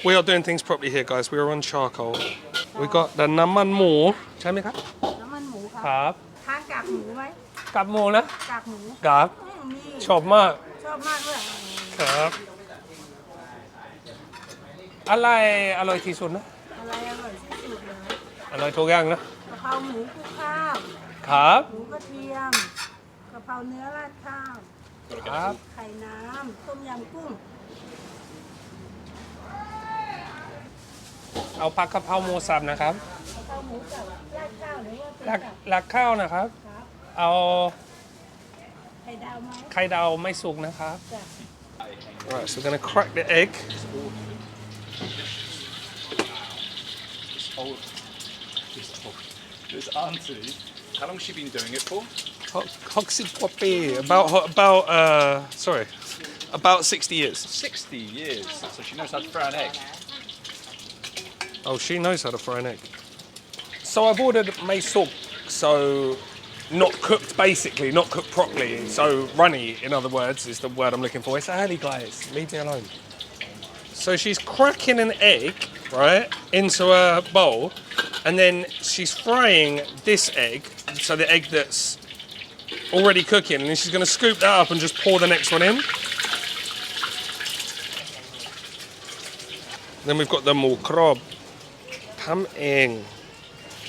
We are doing things properly here, guys. We are on charcoal. We got the น้ำมันหมูใช่ไหมครับน้ำมันหมูค ครับ รับ ทานกากหมูไหม กับหมูนะ กากหมู ครับ นี่ ชอบมาก ชอบมากด้วย ครับอะไรอร่อยที่สุดนะ อะไรอร่อยที่สุดเลย อร่อยทุกอย่างนะ กะเพราหมูคลุกข้าว ครับ หมูกระเทียมกะเพราเนื้อราดข้าว ครับ ไข่น้ำต้มยำกุ้ง เอาผักกะเพราหมูสับนะครับ กะเพราหมูกับราดข้าวหรือว่าเป็น รัก กับ รักข้าวนะครับ ครับ เอา ไข่ดาวไหม ไข่ดาวไม่สุกนะครับ จ้ะ Alright, so we're gonna crack the egg. This auntie, how long has she been doing it for? About 60 years. 60 years. So she knows how to fry an egg. Oh, she knows how to fry an egg. So I've ordered may suk, so not cooked basically, not cooked properly. So runny, in other words, is the word I'm looking for. It's early, guys. Leave me alone. So she's cracking an egg, right, into a bowl, and then she's frying this egg, so the egg that's already cooking, and then she's going to scoop that up and just pour the next one in. Then we've got the mu krob. ทำเอง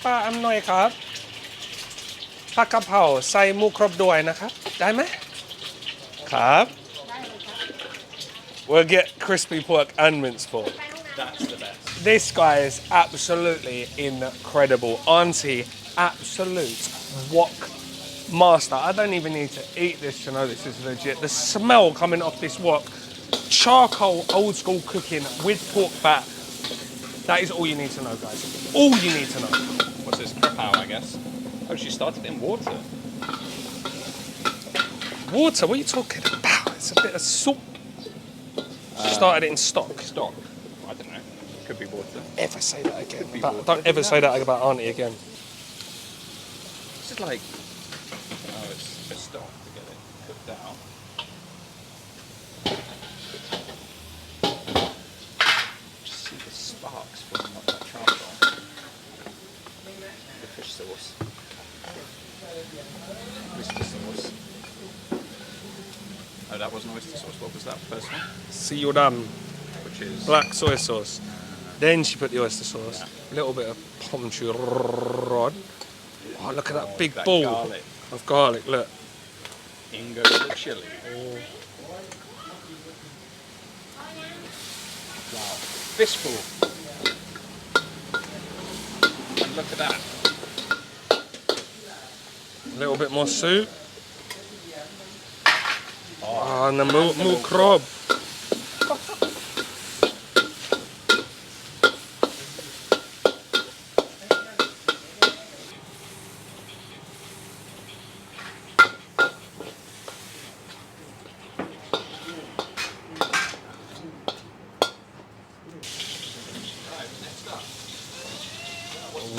ป้าอำนวยครับผักกะเพราใส่หมูครบด้วยนะครับได้ไหมครับ We'll get crispy pork and minced pork. That's the best. This guy is absolutely incredible. Auntie, absolute wok master. I don't even need to eat this to know this is legit. The smell coming off this wok, charcoal old school cooking with pork fat. That is all you need to know, guys. All you need to know. What's this? Kaprao, I guess. Oh, she started in water. Water? What are you talking about? It's a bit of salt. She started it in stock. Stock. I don't know. Could be water. Ever say that again? be But water. don't ever say that about Auntie again. This is like... Oh, it's a stock to get it cooked down. Just see the sparks from that charcoal. The fish sauce. Oyster sauce. Oh, that wasn't oyster sauce. What was that first one? Seo Which is... black soy sauce. Then she put the oyster sauce. Yeah. A little bit of pomchu rod. Oh, look at that big that ball garlic. of garlic. Look. In goes the chili. Wow. Fistful. And look at that. A little bit more soup. Oh, and the mu krob.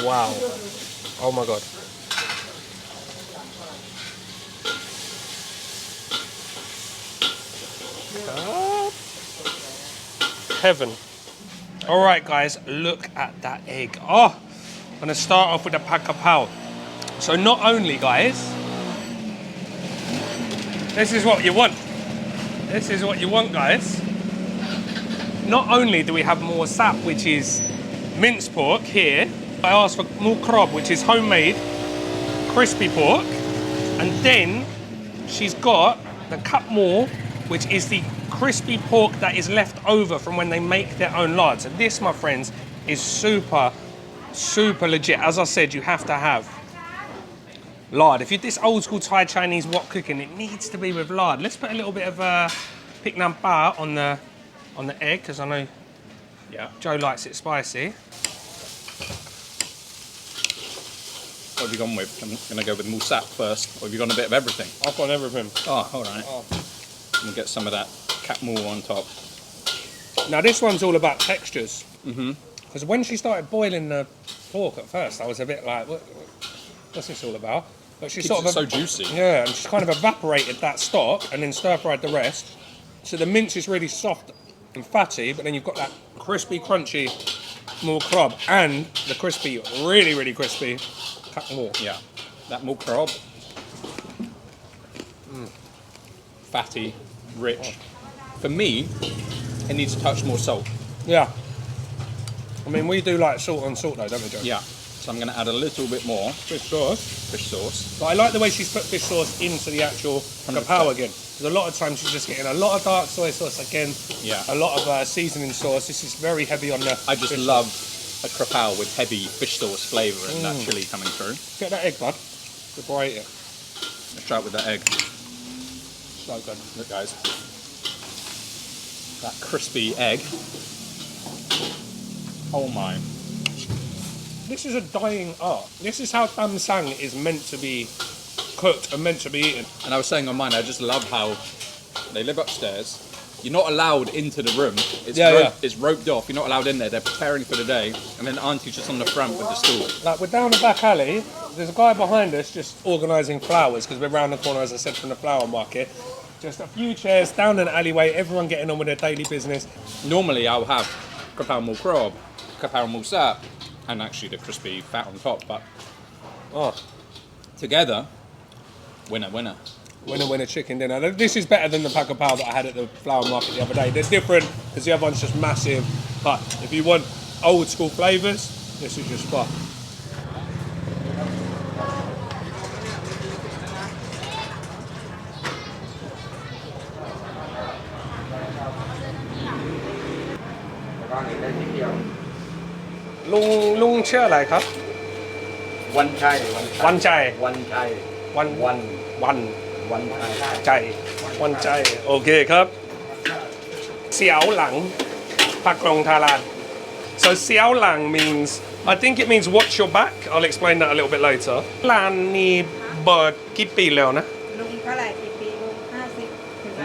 Wow. Oh my god. Heaven. All right, guys, look at that egg. Oh, I'm gonna start off with the Pad Kaprao. So not only, guys, this is what you want. This is what you want, guys. Not only do we have more sap, which is minced pork here, I asked for more krob, which is homemade crispy pork, and then she's got the kap more, which is the crispy pork that is left over from when they make their own lard. So this, my friends, is super, super legit. As I said, you have to have lard. If you this old school Thai Chinese wok cooking, it needs to be with lard. Let's put a little bit of pik nam pa on the egg, because I know Joe likes it spicy. What have you gone with? I'm going to go with musap first. Or have you gone a bit of everything? I've got everything. Oh, all right. And get some of that cat moo on top. Now this one's all about textures. Because when she started boiling the pork at first, I was a bit like, what's this all about? But she sort of so juicy. Yeah, and she's kind of evaporated that stock and then stir fried the rest. So the mince is really soft and fatty, but then you've got that crispy, crunchy more crab and the crispy, really, really crispy cut more. Yeah, that more crab. Fatty, rich. For me, it needs a touch more salt. Yeah. I mean, we do like salt on salt though, don't we, Joe? Yeah, so I'm going to add a little bit more Fish sauce. fish sauce. But I like the way she's put fish sauce into the actual 100%. kaprao again. Because a lot of times she's just getting a lot of dark soy sauce again. Yeah. A lot of seasoning sauce. This is very heavy on the I just fish love a kaprao with heavy fish sauce flavour and that chili coming through. Get that egg, bud, before I eat it. Let's try it with that egg. So good. Look, guys. That crispy egg. Oh my. This is a dying art. This is how tam sang is meant to be cooked and meant to be eaten. And I was saying on mine, I just love how they live upstairs. You're not allowed into the room. It's roped off. You're not allowed in there. They're preparing for the day. And then Auntie's just on the front with the stool. Like, we're down the back alley. There's a guy behind us just organising flowers because we're round the corner, as I said, from the flower market. Just a few chairs down an alleyway, everyone getting on with their daily business. Normally I'll have kaprao more crab, kaprao more sap, and actually the crispy fat on top. But together, winner, winner. Winner chicken dinner. This is better than the Pad Kaprao that I had at the flower market the other day. They're different because the other one's just massive. But if you want old school flavours, this is your spot. Lung ชื่ออะไรครับ วันชัย วันใจ วันชัย วัน วัน วัน วันชัย ใจวันใจโอเคครับเสียวหลังปักลงทารา so เสียวหลัง means I think it means watch your back I'll explain that a little bit later ร้านนี้เปิดกี่ปีแล้วนะ ลุงเท่าไหร่กี่ปีลุง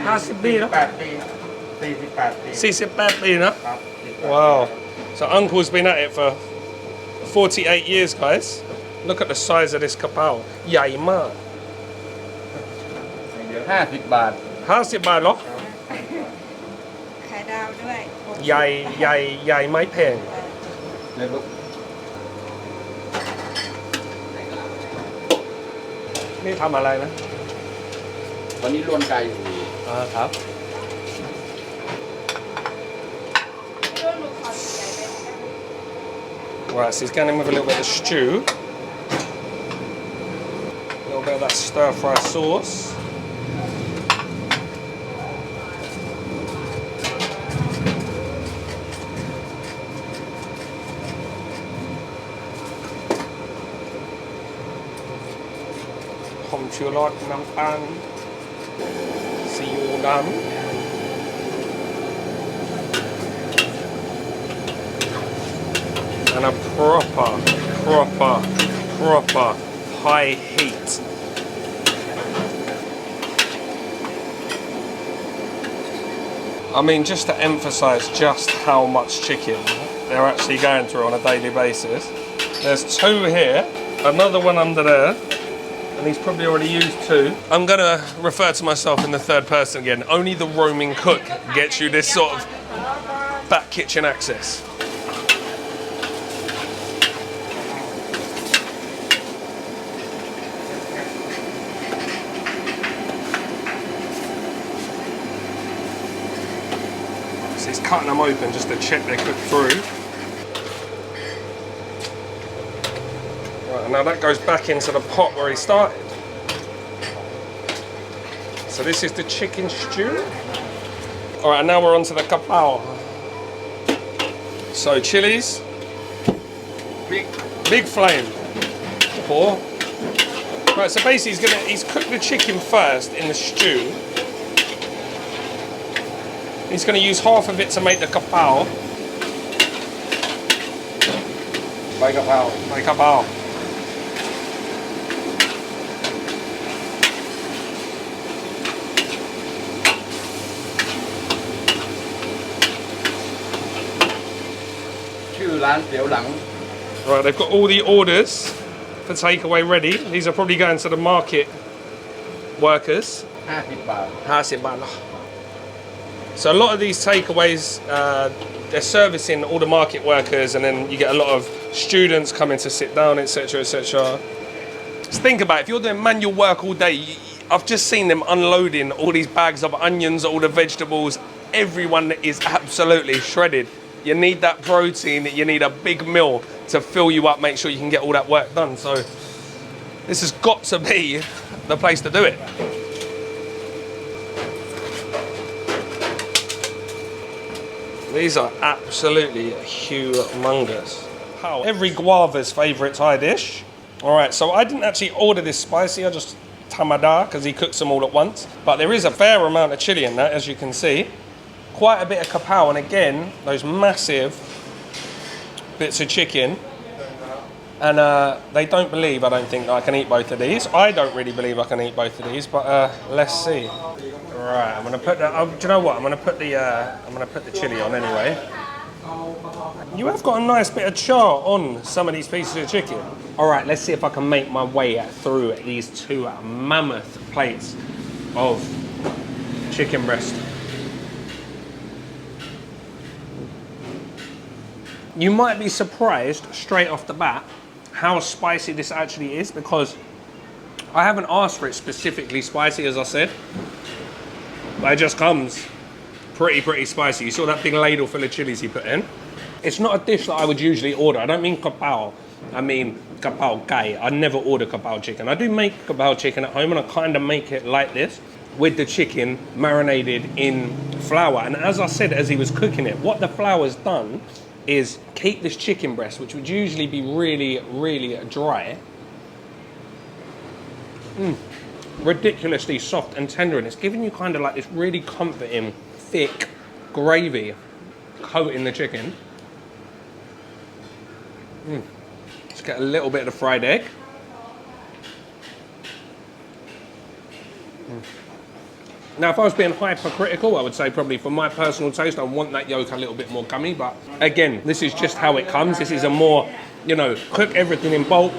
50 ปีแล้ว 8 ปี 48 ปี 48 ปีนะครับ wow so uncle's been at it for 48 years guys look at the size of this kaprao ใหญ่มาก 50 บาท 50 บาทเหรอ ไข่ดาวด้วย ใหญ่ไม่แพง เลยลูก นี่ทำอะไรนะ วันนี้ล้วนไก่อยู่ ครับ Right, so he's going in with a little bit of stew. A little bit of that stir fry sauce. Hồng chua lót, nam tan, siu đắng. And a proper high heat. I mean, just to emphasize just how much chicken they're actually going through on a daily basis. There's 2 here, another one under there, and he's probably already used 2. I'm gonna refer to myself in the third person again. Only the roaming cook gets you this sort of back kitchen access. So he's cutting them open just to check they cook through. Right, and now that goes back into the pot where he started. So this is the chicken stew. All right, and now we're on to the kaprao. So chilies, big flame. Pour. Right, so basically he's cooked the chicken first in the stew. He's going to use half of it to make the kaprao. ใบกะเพรา Like kaprao. Right, they've got all the orders for takeaway ready. These are probably going to the market workers. 50 บาท 50 baht. So a lot of these takeaways, they're servicing all the market workers, and then you get a lot of students coming to sit down, etc., etc. Just think about it. If you're doing manual work all day, I've just seen them unloading all these bags of onions, all the vegetables. Everyone is absolutely shredded. You need that protein, you need a big meal to fill you up, make sure you can get all that work done. So this has got to be the place to do it. These are absolutely humongous. Every guava's favourite Thai dish. All right, so I didn't actually order this spicy, I just tamada, because he cooks them all at once. But there is a fair amount of chili in that, as you can see. Quite a bit of kaprao, and again, those massive bits of chicken. And they don't believe, I don't think, that I can eat both of these. I don't really believe I can eat both of these, but let's see. Right, I'm gonna put the. Do you know what? I'm gonna put the chili on anyway. You have got a nice bit of char on some of these pieces of chicken. All right, let's see if I can make my way through these two mammoth plates of chicken breast. You might be surprised straight off the bat how spicy this actually is, because I haven't asked for it specifically spicy, as I said, but it just comes pretty spicy. You saw that big ladle full of chilies he put in. It's not a dish that I would usually order. I don't mean kaprao, I mean kaprao gai. I never order kaprao chicken. I do make kaprao chicken at home, and I kind of make it like this, with the chicken marinated in flour. And as I said, as he was cooking it, what the flour's done is keep this chicken breast, which would usually be really dry, ridiculously soft and tender, and it's giving you kind of like this really comforting thick gravy coating the chicken. Let's get a little bit of the fried egg. Now, if I was being hypercritical, I would say probably for my personal taste, I want that yolk a little bit more gummy. But again, this is just how it comes. This is a more, you know, cook everything in bulk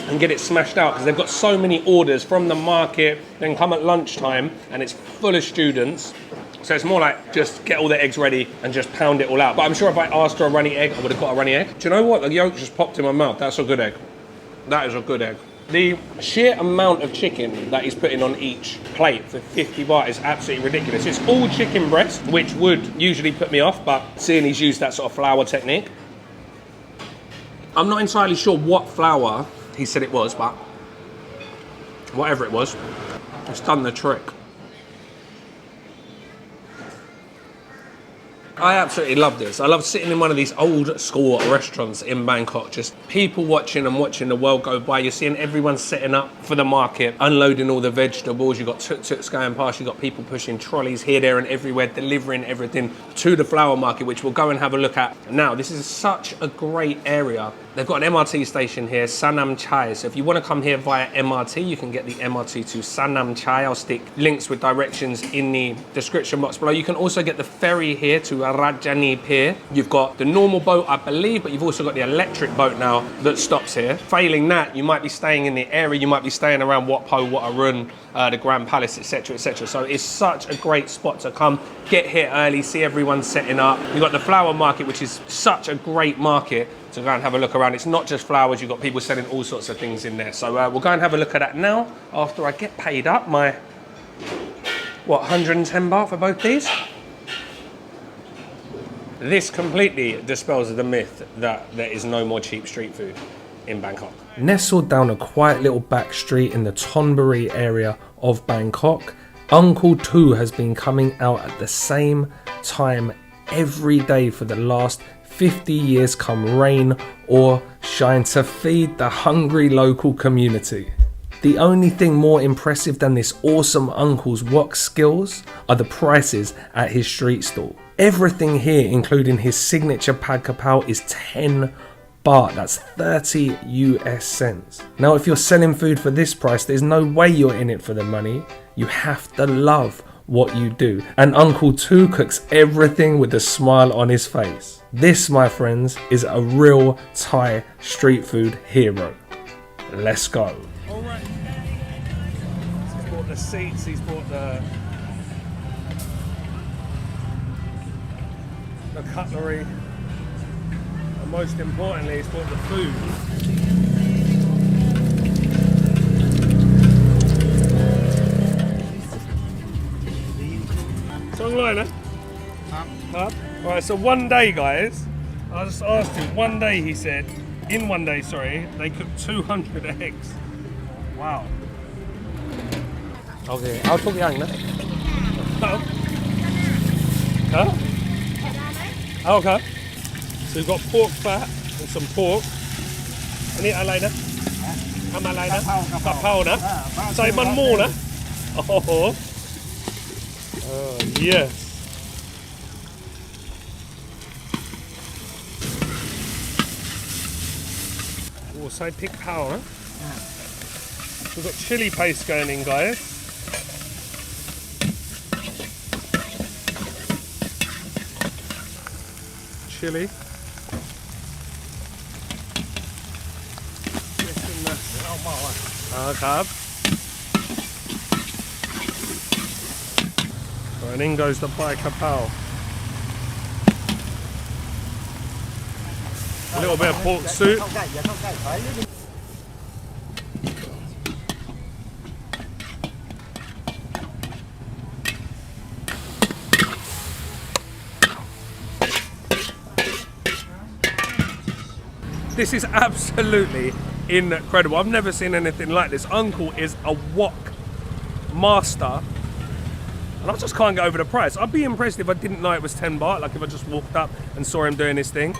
and get it smashed out, because they've got so many orders from the market, then come at lunchtime and it's full of students. So it's more like just get all the eggs ready and just pound it all out. But I'm sure if I asked for a runny egg, I would have got a runny egg. Do you know what? The yolk just popped in my mouth. That's a good egg. That is a good egg. The sheer amount of chicken that he's putting on each plate for 50 baht is absolutely ridiculous. It's all chicken breast, which would usually put me off, but seeing he's used that sort of flour technique. I'm not entirely sure what flour he said it was, but whatever it was, it's done the trick. I absolutely love this. I love sitting in one of these old school restaurants in Bangkok, just people watching and watching the world go by. You're seeing everyone setting up for the market, unloading all the vegetables. You've got tuk-tuks going past, you've got people pushing trolleys here, there and everywhere, delivering everything to the flower market, which we'll go and have a look at now. This is such a great area. They've got an MRT station here, Sanam Chai. So if you want to come here via MRT, you can get the MRT to Sanam Chai. I'll stick links with directions in the description box below. You can also get the ferry here to Rajani Pier. You've got the normal boat, I believe, but you've also got the electric boat now that stops here. Failing that, you might be staying in the area. You might be staying around Wat Po, Wat Arun, the Grand Palace, etc., etc. So it's such a great spot to come. Get here early, see everyone setting up. You've got the flower market, which is such a great market to go and have a look around. It's not just flowers, you've got people selling all sorts of things in there. So we'll go and have a look at that now after I get paid up my, what, 110 baht for both these? This completely dispels the myth that there is no more cheap street food in Bangkok. Nestled down a quiet little back street in the Thonburi area of Bangkok, Uncle Tu has been coming out at the same time every day for the last 50 years, come rain or shine, to feed the hungry local community. The only thing more impressive than this awesome uncle's wok skills are the prices at his street stall. Everything here, including his signature Pad Kaprao, is 10 baht, that's 30 US cents. Now, if you're selling food for this price, there's no way you're in it for the money. You have to love what you do. And Uncle Tu cooks everything with a smile on his face. This, my friends, is a real Thai street food hero. Let's go. All right. He's bought the seats, he's bought the the cutlery, and most importantly, he's bought the food. Song line, eh? Alright, so one day, guys, I just asked him, one day he said, in one day, sorry, they cooked 200 eggs. Wow. Okay, I'll talk young, no? Huh? Oh, okay. So we've got pork fat and some pork. อันนี้อะไรนะทำอะไรนะกะเพรานะใส่มันหมูนะโอ้โหyes Oh, ใส่พริกเผานะ We've got chili paste going in, guys. Chili. Carb. And in goes the Pad Kaprao. A little bit of pork soup. This is absolutely incredible. I've never seen anything like this. Uncle is a wok master. And I just can't get over the price. I'd be impressed if I didn't know it was 10 baht, like if I just walked up and saw him doing this thing.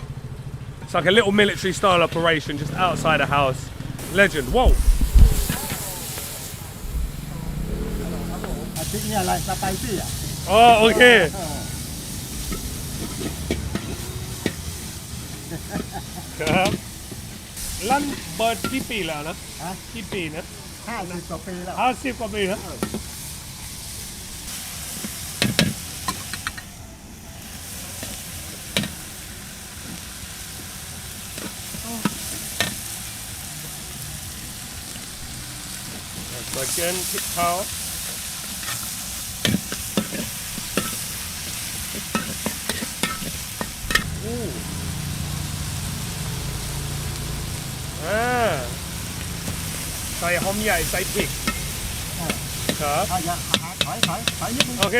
It's like a little military style operation just outside a house. Legend. Whoa. Oh, okay. Lan เปิดกี่ปีแล้วนะกี่ปีนะ50 กว่าปีแล้ว50 กว่าปีนะAgain, พริกเผาใส่หอมใหญ่ใส่พริกครับโอเค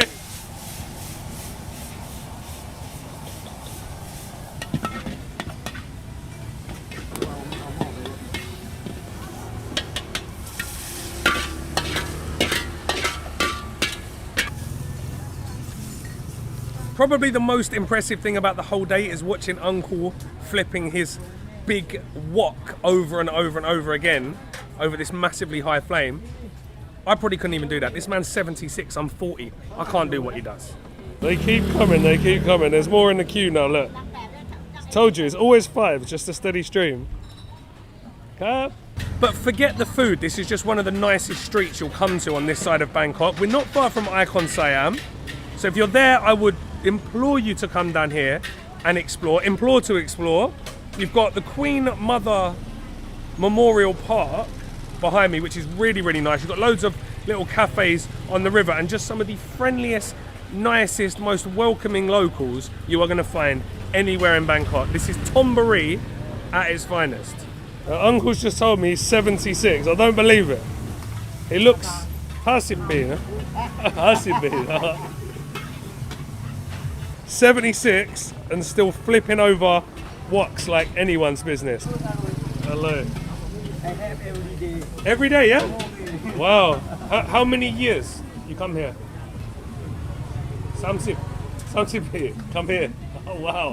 Probably the most impressive thing about the whole day is watching Uncle flipping his big wok over and over and over again over this massively high flame. I probably couldn't even do that. This man's 76, I'm 40. I can't do what he does. They keep coming, they keep coming. There's more in the queue now, look. Told you, it's always 5, it's just a steady stream. But forget the food, this is just one of the nicest streets you'll come to on this side of Bangkok. We're not far from Icon Siam. So if you're there, I would implore you to come down here and explore. Implore to explore. You've got the Queen Mother Memorial Park behind me, which is really, really nice. You've got loads of little cafes on the river and just some of the friendliest, nicest, most welcoming locals you are going to find anywhere in Bangkok. This is Thonburi at its finest. Uncle's just told me he's 76. I don't believe it. He looks 50 ปีนะ50 ปี 76 and still flipping over woks like anyone's business. Hello. Every day, yeah? Wow. How many years you come here? 30 ปี. Come here. Oh, wow.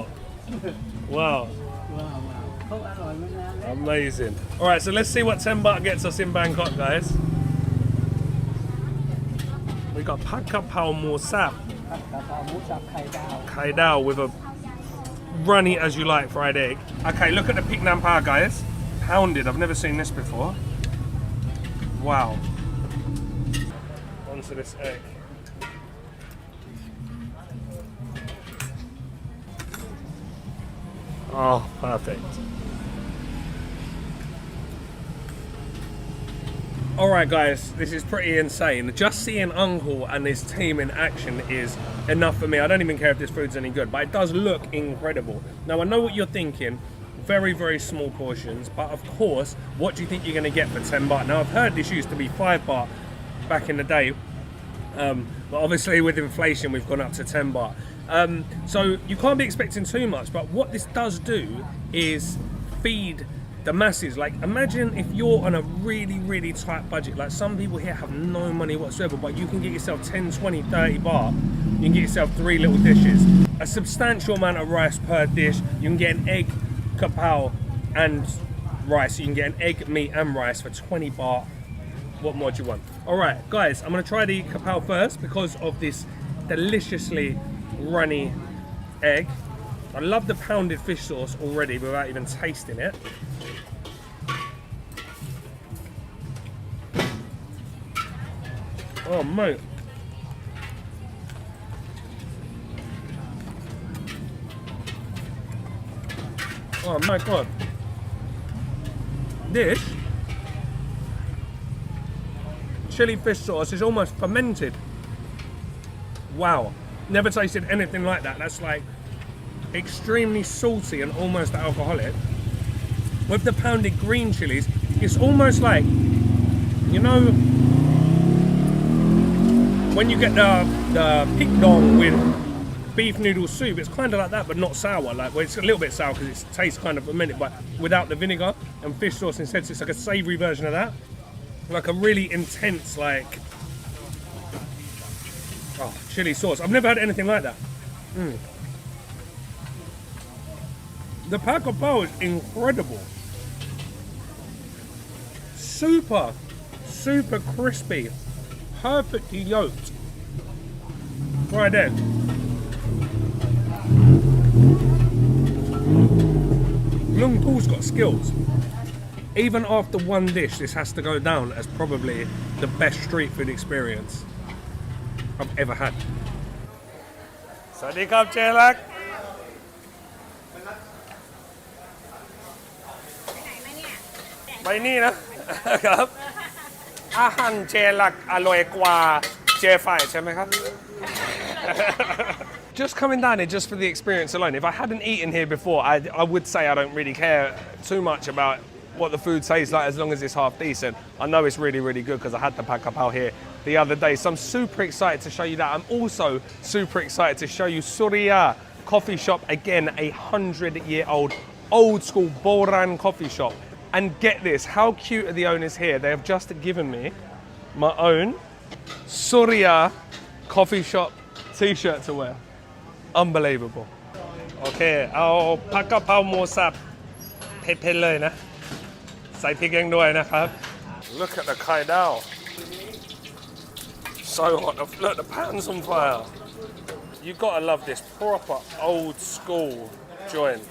Wow. Amazing. All right, so let's see what 10 baht gets us in Bangkok, guys. We got Pad Kaprao more sap. Kai dao with a runny as you like fried egg. Okay, look at the pig nam pa, guys. Pounded. I've never seen this before. Wow. Onto this egg. Oh, perfect. Alright guys, this is pretty insane. Just seeing Uncle and his team in action is enough for me. I don't even care if this food's any good, but it does look incredible. Now, I know what you're thinking. Very, very small portions, but of course, what do you think you're going to get for 10 baht? Now, I've heard this used to be 5 baht back in the day, but obviously with inflation, we've gone up to 10 baht. So you can't be expecting too much, but what this does do is feed the masses. Like, imagine if you're on a really, really tight budget. Like, some people here have no money whatsoever, but you can get yourself 10, 20, 30 baht. You can get yourself 3 little dishes. A substantial amount of rice per dish. You can get an egg, kaprao, and rice. You can get an egg, meat, and rice for 20 baht. What more do you want? All right, guys, I'm gonna try the kaprao first because of this deliciously runny egg. I love the pounded fish sauce already without even tasting it. Oh, mate. Oh my god. This chili fish sauce is almost fermented. Wow. Never tasted anything like that. That's like extremely salty and almost alcoholic. With the pounded green chilies, it's almost like, you know, when you get the pig dong with beef noodle soup, it's kind of like that, but not sour. Like, well, it's a little bit sour because it tastes kind of fermented, but without the vinegar and fish sauce instead. So it's like a savoury version of that, like a really intense, like, oh, chili sauce. I've never had anything like that. The Pad Kaprao is incredible. Super, super crispy, perfectly yolked. Right there. Lung Pool's got skills. Even after one dish, this has to go down as probably the best street food experience I've ever had. Sawadee krap, Seo Lang. ไปนี่นะครับ อาหารเจลักอร่อยกว่าเจฝ่ายใช่ไหมครับ Just coming down here just for the experience alone. If I hadn't eaten here before, I would say I don't really care too much about what the food tastes like as long as it's half decent. I know it's really, really good because I had the Pad Kaprao here the other day. So I'm super excited to show you that. I'm also super excited to show you Surya coffee shop. Again, 100-year-old, old school Boran coffee shop. And get this, how cute are the owners here? They have just given me my own Surya coffee shop t-shirt to wear. Unbelievable. Okay, เอาผักกะเพราหมูสับเผ็ดๆเลยนะ ใส่พริกแกงด้วยนะครับ Look at the kai dao. So hot. Look, the pan's on fire. You gotta love this proper old school joint.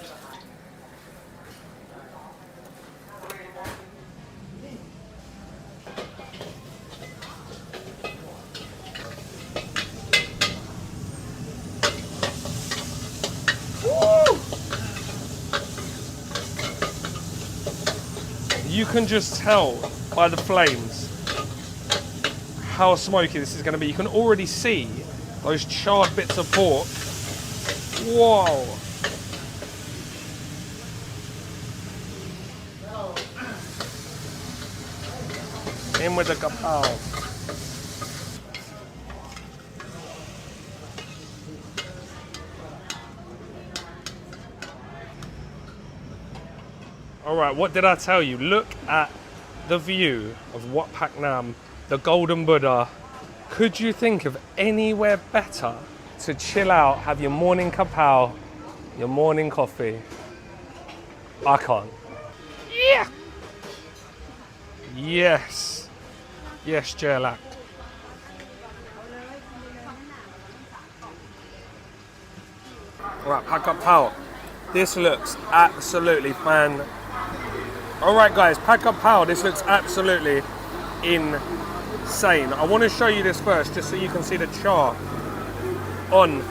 You can just tell by the flames how smoky this is going to be. You can already see those charred bits of pork. Whoa! In with the kaprao. Alright, what did I tell you? Look at the view of Wat Phak Nam, the Golden Buddha. Could you think of anywhere better to chill out, have your morning kaprao, your morning coffee? I can't. Yeah! Yes. Yes, Seo Lang. Alright, Pad Kaprao. This looks absolutely fan. Alright guys, Pad Kaprao, this looks absolutely insane. I want to show you this first just so you can see the char on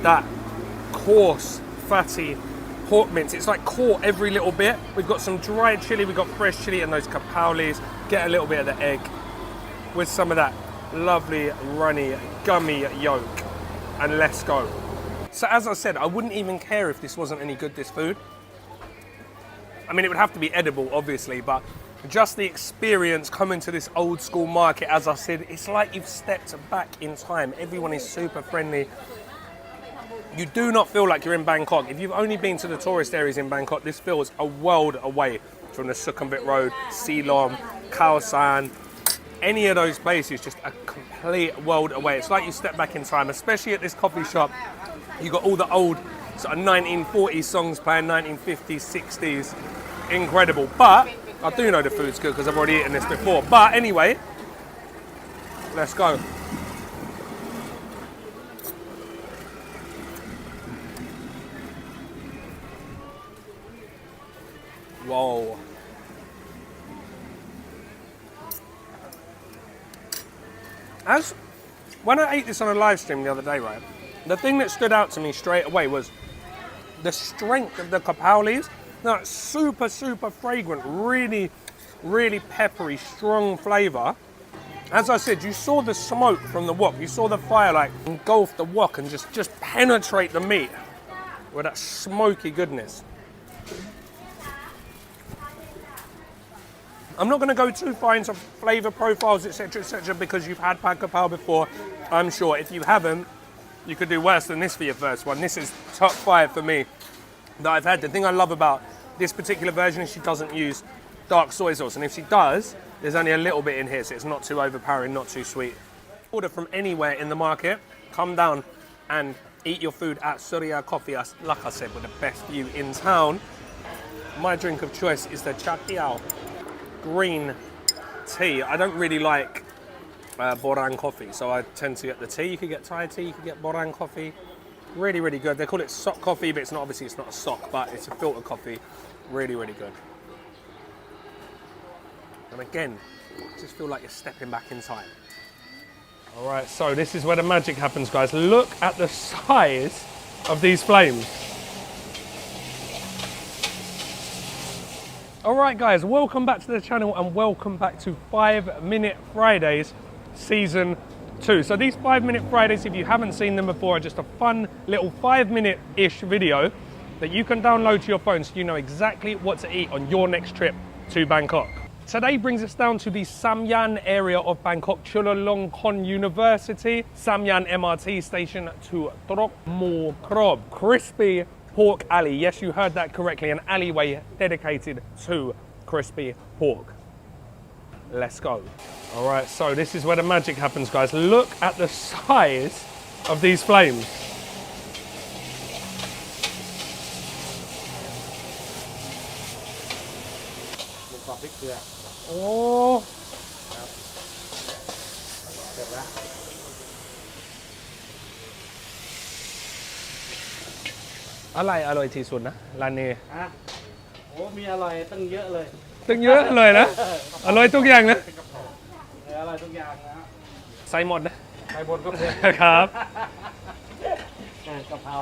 that coarse, fatty pork mince. It's like caught every little bit. We've got some dried chili, we've got fresh chili and those kaprao leaves. Get a little bit of the egg with some of that lovely runny gummy yolk. and let's go. So as I said, I wouldn't even care if this wasn't any good, this food. I mean, it would have to be edible, obviously, but just the experience coming to this old school market, as I said, it's like you've stepped back in time. Everyone is super friendly. You do not feel like you're in Bangkok. If you've only been to the tourist areas in Bangkok, this feels a world away from the Sukhumvit Road, Silom, Khao San, any of those places, just a complete world away. It's like you step back in time, especially at this coffee shop. You got all the old sort of 1940s songs playing, 1950s, 60s. Incredible. But I do know the food's good because I've already eaten this before. But anyway, let's go. Whoa. When I ate this on a live stream the other day, right, the thing that stood out to me straight away was the strength of the kaprao leaves. Now, it's super, super fragrant, really, really peppery, strong flavour. As I said, you saw the smoke from the wok. You saw the fire like engulf the wok and just penetrate the meat with that smoky goodness. I'm not going to go too far into flavour profiles, etc., because you've had Pad Kaprao before, I'm sure. If you haven't, you could do worse than this for your first one. This is top 5 for me that I've had. The thing I love about this particular version is she doesn't use dark soy sauce, and if she does, there's only a little bit in here, so it's not too overpowering, not too sweet. Order from anywhere in the market, come down and eat your food at Surya Coffee, like I said, with the best view in town. My drink of choice is the Chakiao green tea. I don't really like Borang coffee, so I tend to get the tea. You could get Thai tea, you could get Borang coffee. Really, really good. They call it sock coffee, but it's not, obviously it's not a sock, but it's a filter coffee. Really, really good. And again, I just feel like you're stepping back in time. All right, so this is where the magic happens, guys. Look at the size of these flames. All right, guys, welcome back to the channel and welcome back to 5 Minute Fridays Season 2. So these 5 Minute Fridays, if you haven't seen them before, are just a fun little 5-minute-ish video that you can download to your phone so you know exactly what to eat on your next trip to Bangkok. Today brings us down to the Samyan area of Bangkok, Chulalongkorn University, Samyan MRT station to Thonburi Crispy Pork Alley. Yes, you heard that correctly, an alleyway dedicated to crispy pork. Let's go. All right, so this is where the magic happens, guys. Look at the size of these flames. Oh. อะไรอร่อยที่สุดนะร้านนี้โอ้มีอร่อยตั้งเยอะเลยตั้งเยอะเลยนะอร่อยทุกอย่างนะอร่อยทุกอย่างนะใส่หมดนะใส่หมดก็เผ็ดครับกะเพรา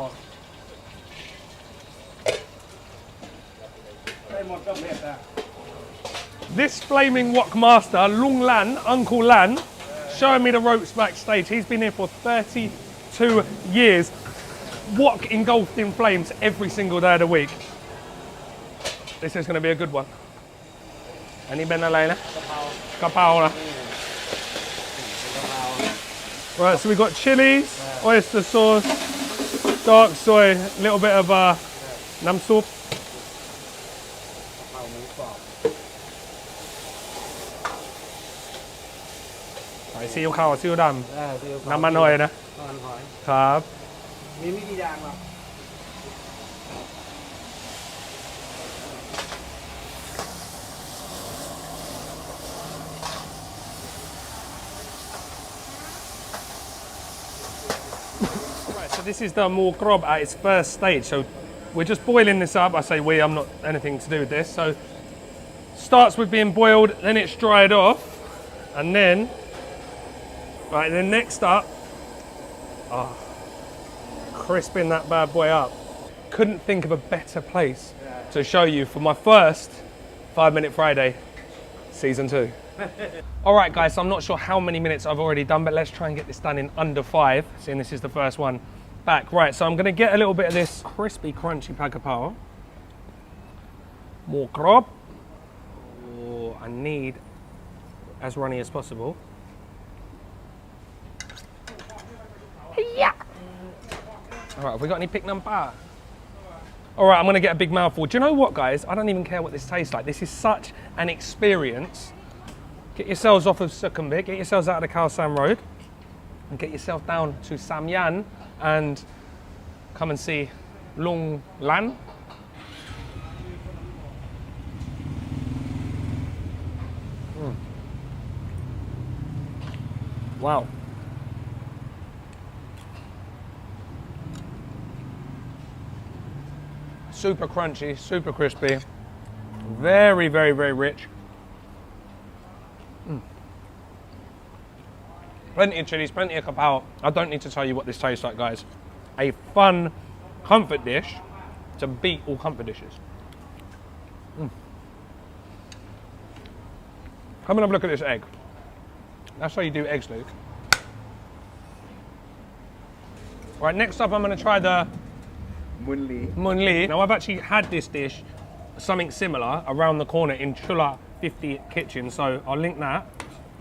ใส่หมดก็เผ็ดอ่ะ This flaming wok master, Lung Lan, Uncle Lan, showing me the ropes backstage. He's been here for 32 years. Wok engulfed in flames every single day of the week. This is going to be a good one. อันนี้เป็นอะไรนะกะเพรานะ Right, so we've got chilies, oyster sauce, dark soy, a little bit of nam soup. ซีอิ๊วขาวซีอิ๊วดำน้ำมันหอยนะครับมีไม่กี่อย่างหรอก Right, so this is the more grob at its first stage. So we're just boiling this up. I say we, I'm not anything to do with this. So starts with being boiled, then it's dried off, and then right, then next up, crisping that bad boy up. Couldn't think of a better place to show you for my first 5 Minute Friday, Season 2. All right, guys, so I'm not sure how many minutes I've already done, but let's try and get this done in under 5, seeing this is the first one back. Right, so I'm going to get a little bit of this crispy, crunchy Pad Kaprao. More krob. Oh, I need as runny as possible. Yeah. All right, have we got any pick number? All right, I'm going to get a big mouthful. Do you know what, guys? I don't even care what this tastes like. This is such an experience. Get yourselves off of Sukhumvit, get yourselves out of the Khao San Road, and get yourself down to Sam Yan and come and see Lung Lan. Wow. Super crunchy, super crispy, very, very, very rich. Plenty of chilies, plenty of kapow. I don't need to tell you what this tastes like, guys. A fun comfort dish to beat all comfort dishes. Come and have a look at this egg. That's how you do eggs, Luke. Right, next up I'm going to try the Mun Li. Now I've actually had this dish, something similar, around the corner in Chula 50 Kitchen, so I'll link that.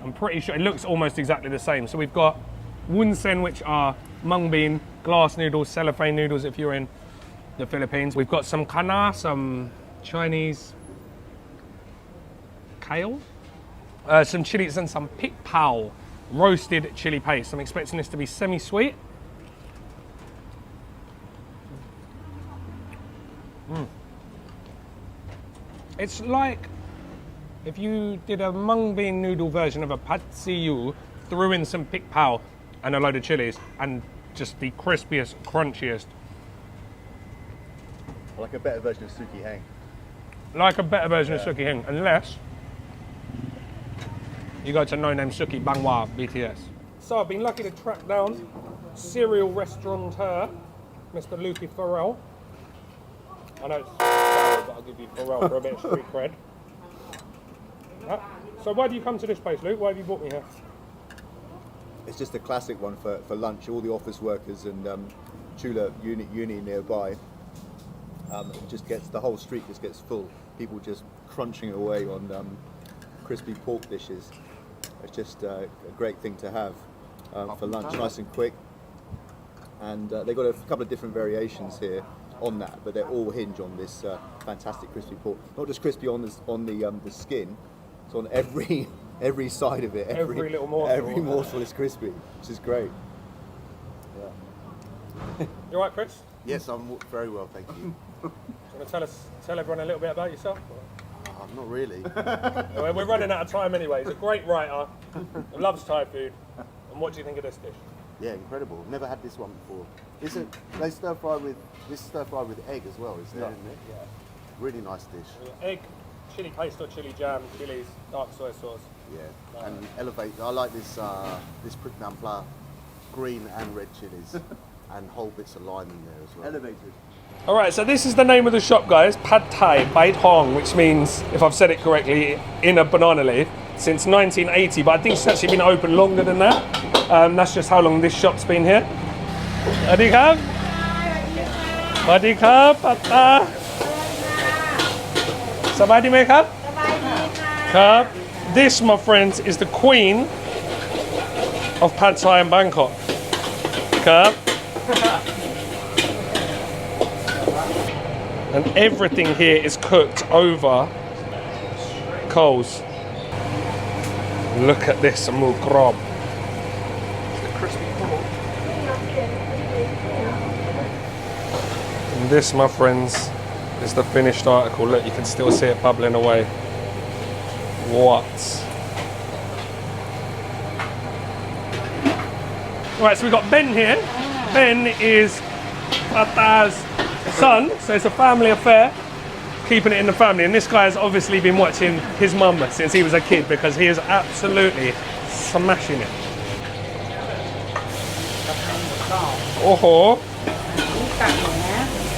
I'm pretty sure it looks almost exactly the same. So we've got wun sen, which are mung bean, glass noodles, cellophane noodles if you're in the Philippines. We've got some kana, some Chinese kale, some chilies and some pik pao, roasted chili paste. I'm expecting this to be semi-sweet. It's like if you did a mung bean noodle version of a pad siu, threw in some pik pao and a load of chilies, and just the crispiest, crunchiest. Like a better version of Suki Heng. Like a better version of Suki Heng, unless you go to no-name Suki Bangwa BTS. So I've been lucky to track down serial restaurateur, Mr. Lucy Farrell. I know it's Farrell, but I'll give you Farrell for a bit of street cred. So why do you come to this place, Luke? Why have you brought me here? It's just a classic one for lunch. All the office workers and Chula uni nearby. Just gets the whole street just gets full. People just crunching away on crispy pork dishes. It's just a great thing to have for lunch, nice and quick. And they've got a couple of different variations here on that, but they're all hinge on this fantastic crispy pork. Not just crispy on the skin, it's on every side of it. Every little morsel. Every morsel is crispy, which is great. Yeah. You all right, Chris? Yes, I'm very well, thank you. Do you want to tell everyone a little bit about yourself? Not really. We're running out of time anyway. He's a great writer, loves Thai food. And what do you think of this dish? Yeah, incredible. Never had this one before. They stir fry with egg as well, isn't it? Yeah. Really nice dish. Egg, chili paste or chili jam, chilies, dark soy sauce. Yeah, and elevate. I like this this prick nampla, green and red chilies, and whole bits of lime in there as well. Elevated. All right, so this is the name of the shop, guys. Pad Thai Bai Hong, which means, if I've said it correctly, in a banana leaf, since 1980. But I think it's actually been open longer than that. That's just how long this shop's been here. Adi Khab. Adi Khab, Pata. Sabadi Mai Khab. Khab. This, my friends, is the queen of Pad Thai in Bangkok. Khab. And everything here is cooked over coals. Look at this, a mul krob. The crispy pork. And this, my friends, is the finished article. Look, you can still see it bubbling away. What? Right, so we've got Ben here. Ben is Pata's son, so it's a family affair, keeping it in the family. And this guy has obviously been watching his mum since he was a kid, because he is absolutely smashing it. Oh,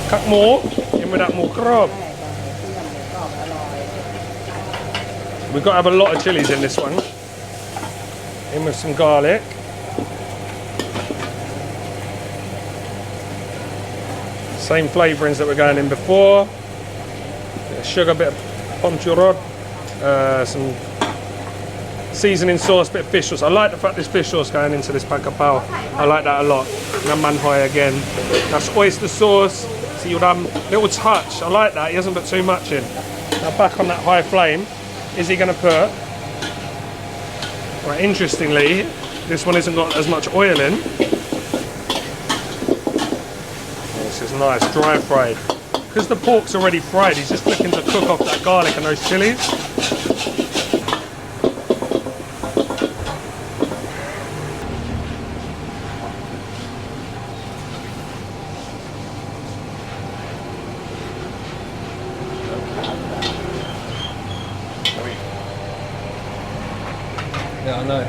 cut more, give me that more crab. We've got to have a lot of chilies in this one. In with some garlic. Same flavourings that we're going in before. Bit of sugar, bit of pomchurod, some seasoning sauce, bit of fish sauce. I like the fact there's fish sauce going into this Pad Kaprao. I like that a lot. Naman hoi again. That's oyster sauce. Little touch. I like that. He hasn't put too much in. Now back on that high flame. Is he going to put? Right. Interestingly, this one hasn't got as much oil in. This is nice, dry fried. Because the pork's already fried, he's just looking to cook off that garlic and those chilies. Yeah, I know.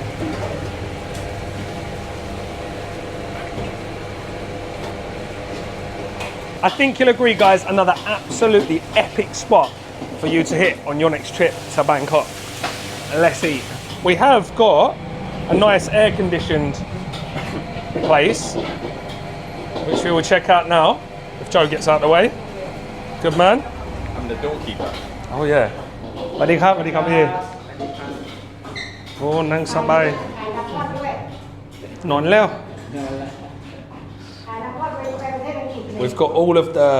I think you'll agree, guys, another absolutely epic spot for you to hit on your next trip to Bangkok. Let's eat. We have got a nice air-conditioned place, which we will check out now, if Joe gets out of the way. Good man. I'm the doorkeeper. Oh yeah. สวัสดีครับพี่โอ้นั่งสบายนอนแล้ว We've got all of the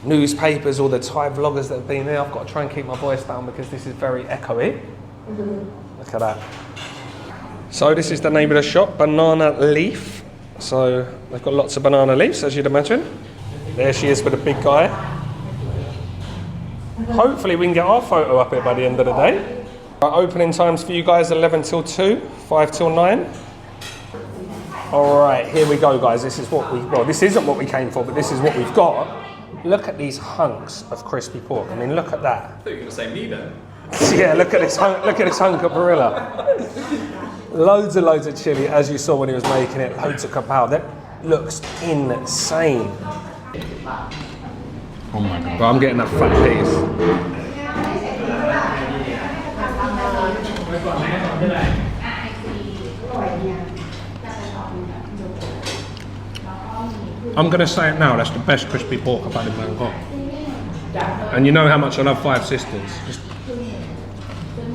newspapers, all the Thai vloggers that have been there. I've got to try and keep my voice down because this is very echoey. Look at that. So this is the name of the shop, Banana Leaf. So they've got lots of banana leaves, as you'd imagine. There she is with the big guy. Hopefully we can get our photo up here by the end of the day. Our opening times for you guys, 11 till 2, 5 till 9. Alright, here we go, guys. This is what this isn't what we came for, but this is what we've got. Look at these hunks of crispy pork. I mean, look at that. I thought you were going to say neither. Yeah, look at this hunk of gorilla. Loads of chili, as you saw when he was making it. Loads of kaprao. That looks insane. Oh my god. But I'm getting that fat piece. I'm going to say it now, that's the best crispy pork I've had in Bangkok. And you know how much I love Five Sisters.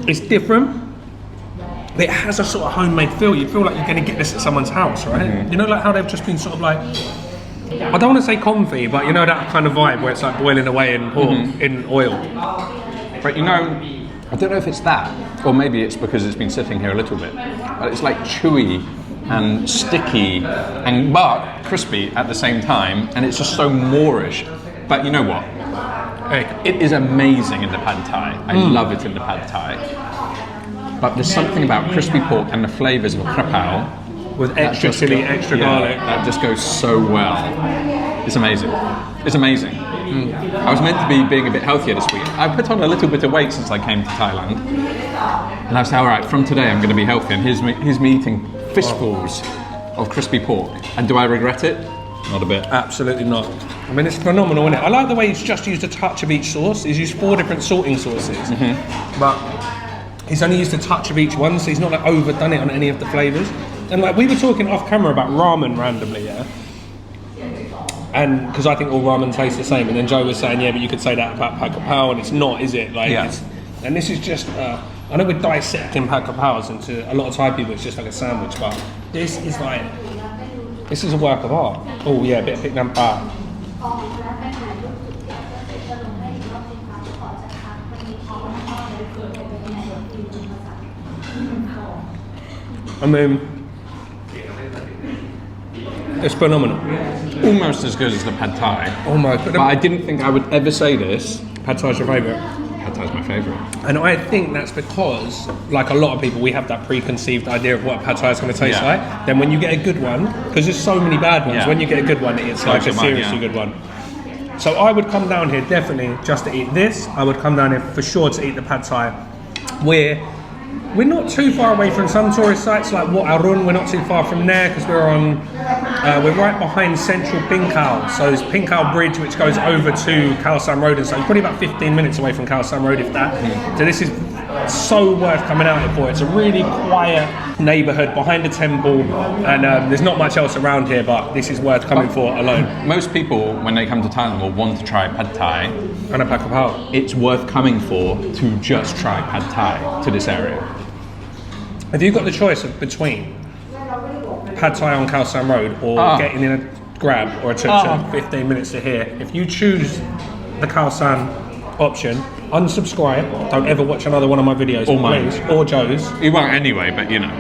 It's different, but it has a sort of homemade feel. You feel like you're going to get this at someone's house, right? Mm-hmm. You know, like how they've just been sort of like, I don't want to say comfy, but you know that kind of vibe where it's like boiling away in pork, in oil. But you know, I don't know if it's that, or maybe it's because it's been sitting here a little bit, but it's like chewy and sticky, but crispy at the same time, and it's just so Moorish. But you know what? It is amazing in the Pad Thai. I love it in the Pad Thai. But there's something about crispy pork and the flavours of kaprao with extra chili, extra garlic. That just goes so well. It's amazing. It's amazing. I was meant to be being a bit healthier this week. I put on a little bit of weight since I came to Thailand. And I said, all right, from today I'm going to be healthy. And here's me eating fistfuls of crispy pork. And do I regret it? Not a bit. Absolutely not. I mean, it's phenomenal, isn't it? I like the way he's just used a touch of each sauce. He's used 4 different salting sauces. But he's only used a touch of each one, so he's not like overdone it on any of the flavours. And like we were talking off camera about ramen randomly, yeah? And because I think all ramen tastes the same, and then Joe was saying, yeah, but you could say that about Pad Kaprao, and it's not, is it? Like, yeah. And this is just, I know we're dissecting Pad Kapraos, and to a lot of Thai people it's just like a sandwich, but this is like, this is a work of art. Oh yeah, a bit of pig nam pa. I mean, it's phenomenal. Almost as good as the Pad Thai. Almost. But I didn't think I would ever say this. Pad Thai's your favourite? Pad Thai's my favourite. And I think that's because, like a lot of people, we have that preconceived idea of what Pad Thai is going to taste like. Then when you get a good one, because there's so many bad ones, when you get a good one, it's like a seriously good one. So I would come down here definitely just to eat this. I would come down here for sure to eat the Pad Thai. We're not too far away from some tourist sites like Wat Arun. We're not too far from there because we're on We're right behind central Ping Khao. So it's Ping Khao Bridge, which goes over to Khao San Road. And so it's probably about 15 minutes away from Khao San Road, if that. So this is so worth coming out here for. It's a really quiet neighbourhood behind a temple, and there's not much else around here, but this is worth coming for alone. Most people, when they come to Thailand, will want to try Pad Thai. And a Pad Kaprao. It's worth coming for to just try Pad Thai to this area. Have you got the choice of between Pad Thai on Khao San Road or getting in a grab or a tuk-tuk 15 minutes to here? If you choose the Khao San option, unsubscribe, don't ever watch another one of my videos, Or mine. please, or Joe's, You won't anyway, but you know.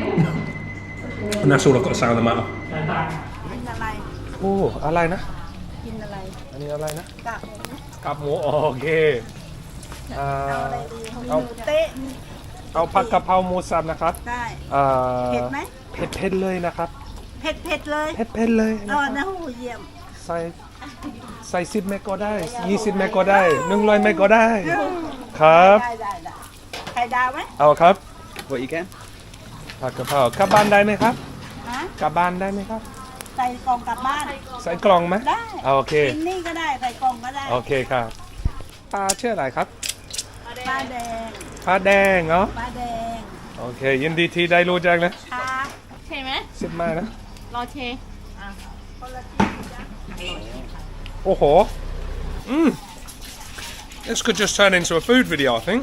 and that's all I've got to say on the matter. กินอะไร Oh, อะไรนะ กินอะไร อันนี้อะไรนะ กะหมู กับหมูโอเค เอาอะไรดีของหมูเต๊ะ เอาผัดกะเพราหมูสับนะครับ ได้ เผ็ เผ็ดไหม เผ็ดเลยนะครับ เผ็ดเลย เผ็ดเลย อ๋อนะโหเยี่ยม ใส่10 เมกก็ได้20 เมกก็ได้100 เมกก็ได้ครับ ได้ไข่ดาวไหม เอาครับ What you can? ผัดกะเพรากลับบ้านได้ไหมครับ ฮะ กลับบ้านได้ไหมครับ ใส่กล่องกลับบ้าน ใส่กล่องไหม ได้ โอเค กินนี่ก็ได้ใส่กล่องก็ได้ โอเคครับปลาชื่ออะไรครับ ปลาแดง ปลาแดงเหรอ ปลาแดง โอเคยินดีที่ได้รู้จักนะ ครับ ใช่ไหม 10 มานะ รอเช คนละที่จ้ะ โอ้โหThis could just turn into a food video, I think.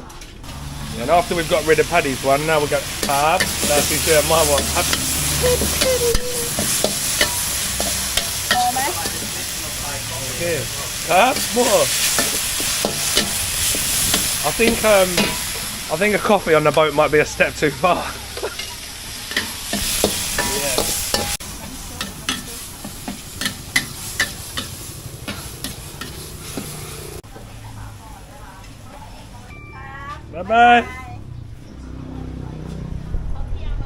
And after we've got rid of Paddy's one, now we've got Pad. That's his my one. พอไหม Okay. Pad, more. I think a coffee on the boat might be a step too far. Bye-bye.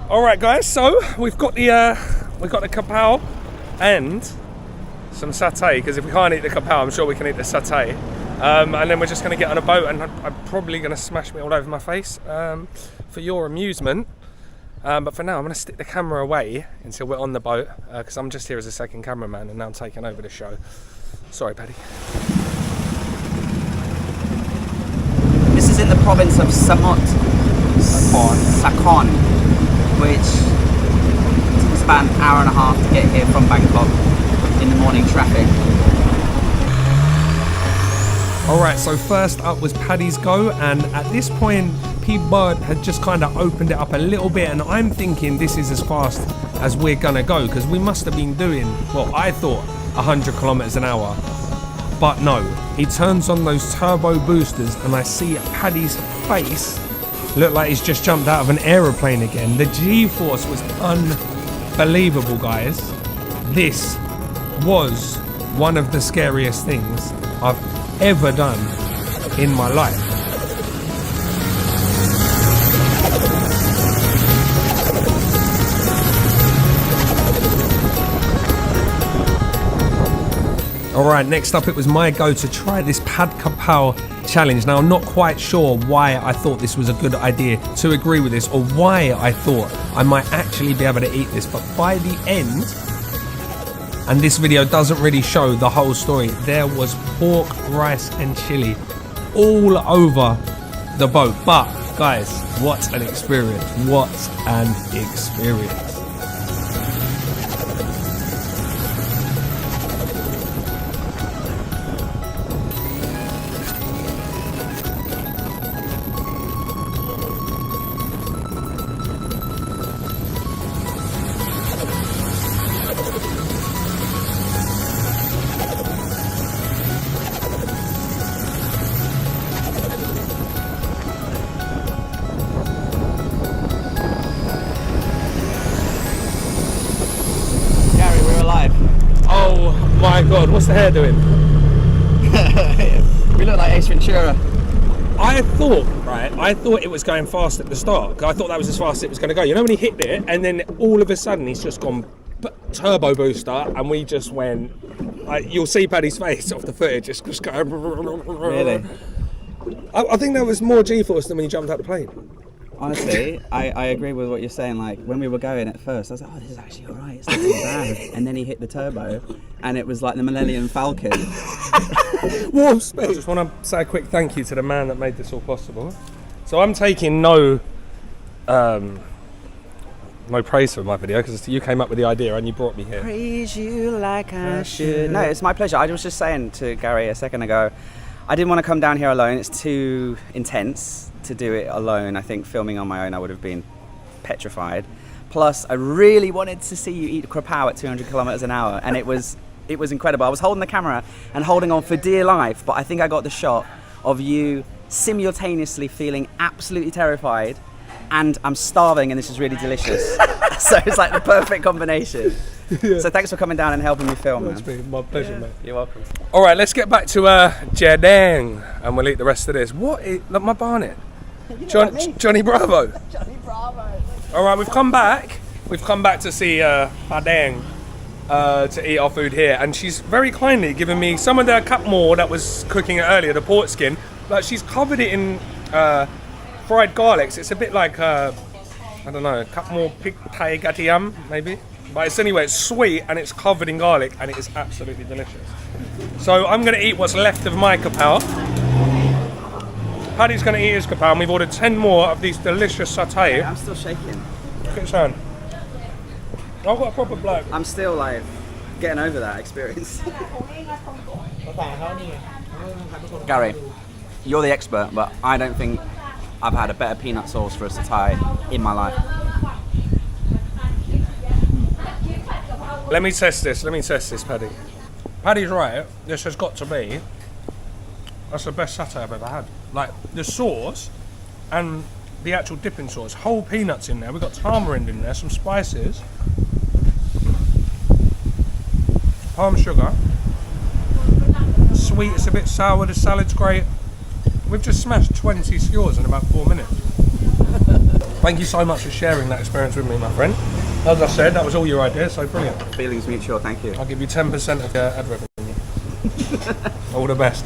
All right, guys. So we've got the kaprao and some satay. Because if we can't eat the kaprao, I'm sure we can eat the satay. And then we're just going to get on a boat, and I'm probably going to smash me all over my face for your amusement. But for now, I'm going to stick the camera away until we're on the boat, because I'm just here as a second cameraman, and now I'm taking over the show. Sorry, Paddy. This is in the province of Sakon, which takes about an hour and a half to get here from Bangkok in the morning traffic. Alright, so first up was Paddy's Go, and at this point P-Bird had just kind of opened it up a little bit, and I'm thinking this is as fast as we're gonna go, because we must have been doing, well, I thought 100 kilometers an hour, but no. He turns on those turbo boosters and I see Paddy's face look like he's just jumped out of an aeroplane again. The G-force was unbelievable, guys. This was one of the scariest things I've ever done in my life. Alright, next up it was my go to try this Pad Kaprao challenge. Now I'm not quite sure why I thought this was a good idea to agree with this, or why I thought I might actually be able to eat this, but by the end, and this video doesn't really show the whole story, there was pork, rice and chili all over the boat. But guys, what an experience, what an experience. Oh my god, what's the hair doing? We look like Ace Ventura. I thought it was going fast at the start, because I thought that was as fast as it was going to go. You know when he hit it, and then all of a sudden he's just gone turbo booster, and we just went, you'll see Paddy's face off the footage, just going. Really? I think that was more G-force than when he jumped out the plane. Honestly, I agree with what you're saying. Like when we were going at first, I was like, "Oh, this is actually all right. It's not too bad." And then he hit the turbo, and it was like the Millennium Falcon. Warm space. I just want to say a quick thank you to the man that made this all possible. So I'm taking no praise for my video because you came up with the idea and you brought me here. Praise you like I should. No, it's my pleasure. I was just saying to Gary a second ago, I didn't want to come down here alone. It's too intense to do it alone. I think filming on my own, I would have been petrified. Plus, I really wanted to see you eat Kaprao at 200 kilometers an hour, and it was incredible. I was holding the camera and holding on for dear life, but I think I got the shot of you simultaneously feeling absolutely terrified and I'm starving and this is really delicious. So it's like the perfect combination. Yeah. So thanks for coming down and helping me film, man. It's been my pleasure, mate. You're welcome. All right, let's get back to Jedang and we'll eat the rest of this. What is, look, my barnet. Johnny Bravo. Johnny Bravo. All right, we've come back. We've come back to see Padang to eat our food here, and she's very kindly given me some of the cup more that was cooking it earlier, the pork skin. But she's covered it in fried garlics. It's a bit like I don't know, cup more pig thai gatiam maybe. But it's anyway, it's sweet and it's covered in garlic and it is absolutely delicious. So I'm going to eat what's left of my kaprao. Paddy's going to eat his kaprao, and we've ordered 10 more of these delicious satay. Yeah, I'm still shaking. Look at his hand. I've got a proper bloke. I'm still like getting over that experience. Gary, you're the expert, but I don't think I've had a better peanut sauce for a satay in my life. Let me test this, Paddy. Paddy's right, this has got to be, that's the best satay I've ever had. Like, the sauce and the actual dipping sauce, whole peanuts in there, we've got tamarind in there, some spices, palm sugar, sweet, it's a bit sour, the salad's great. We've just smashed 20 skewers in about 4 minutes. Thank you so much for sharing that experience with me, my friend. As I said, that was all your idea, so brilliant. Feelings mutual, thank you. I'll give you 10% of your ad revenue. All the best.